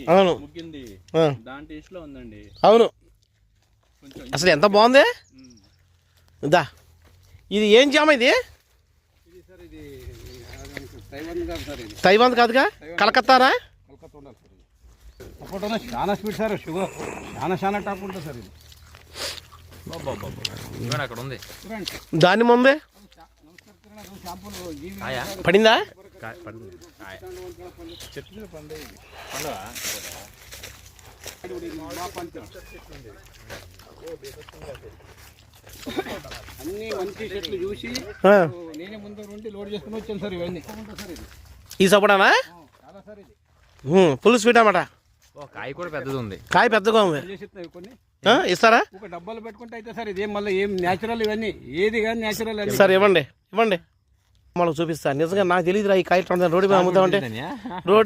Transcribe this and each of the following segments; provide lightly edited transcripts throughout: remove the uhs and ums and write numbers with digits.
అవును అవును అసలు ఎంత బాగుంది దా ఇది ఏం జామ ఇది తైవాన్ కాదుగా కలకత్తానా చాలా స్వీట్ సార్ షుగర్ చాలా టాప్ ఉంటుంది సార్ ఇది అక్కడ ఉంది దాని ముందే పడిందా అన్ని మంచి చెట్లు చూసి నేనే ముందు నుండి లోడ్ చేసుకుని వచ్చాను సార్ ఇవన్నీ ఈ సపోటానా ఫుల్ స్వీట్ అన్నమాట కాయ కూడా పెద్దది ఉంది కాయ పెద్దగా ఉంది కొన్ని ఇస్తారా ఒక డబ్బాలు పెట్టుకుంటే అయితే సార్ ఇదేం మళ్ళీ ఏం న్యాచురల్ ఇవన్నీ ఏది కానీ న్యాచురల్ సార్ ఇవ్వండి మనకు చూపిస్తాను నిజంగా నాకు తెలియదురా ఈ కాయలు రోడ్డు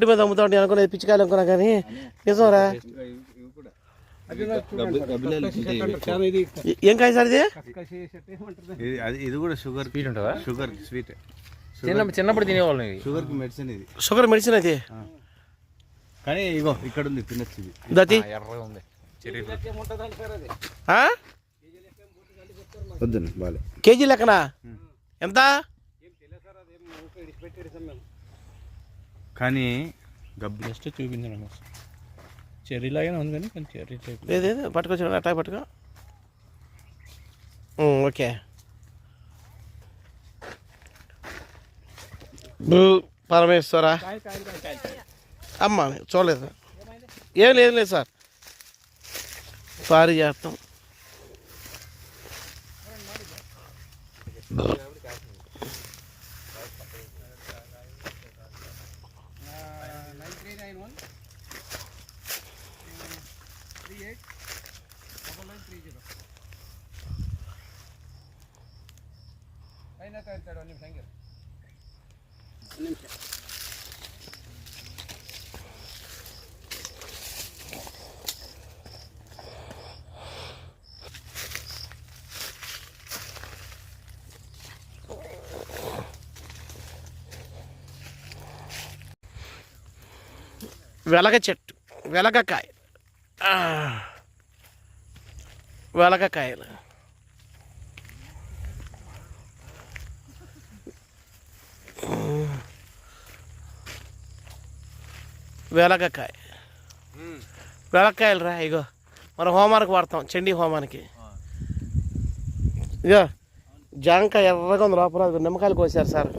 మీద అమ్ముతామంటే అనుకునేది పిచ్చికాయలు అనుకున్నా కానీ నిజంరా ఏం కాయ సార్ ఇది కూడా షుగర్ స్వీట్ ఉంటుందా షుగర్ స్వీట్ చిన్నప్పుడు తినేవాళ్ళం షుగర్ మెడిసిన్ ఇది షుగర్ మెడిసిన్ అది కానీ ఇగో ఇక్కడ ఉంది తినచ్చు ఇది దతి ఎర్రగా ఉంది వద్దండి బాలే కేజీ లెక్కనా ఎంత కానీ జస్ట్ చూపించాను చెర్రీ లాగానే ఉంది కానీ కొంచెం చెర్రీ టైప్ లేదు పట్టుకొచ్చి అట్టా పట్టుకో ఓకే పరమేశ్వర అమ్మ చూడలేదు ఏం లేదు సార్ పారిజాతం వెలగ చెట్టు వెలగకాయ వెలగకాయలు వెలగకాయ వెలక్కాయలు రా ఇగో మనం హోమానికి వాడతాం చండీ హోమానికి ఇగో జాంకాయ ఎర్రగా ఉంది లోపల నిమ్మకాయలు కోసారు సార్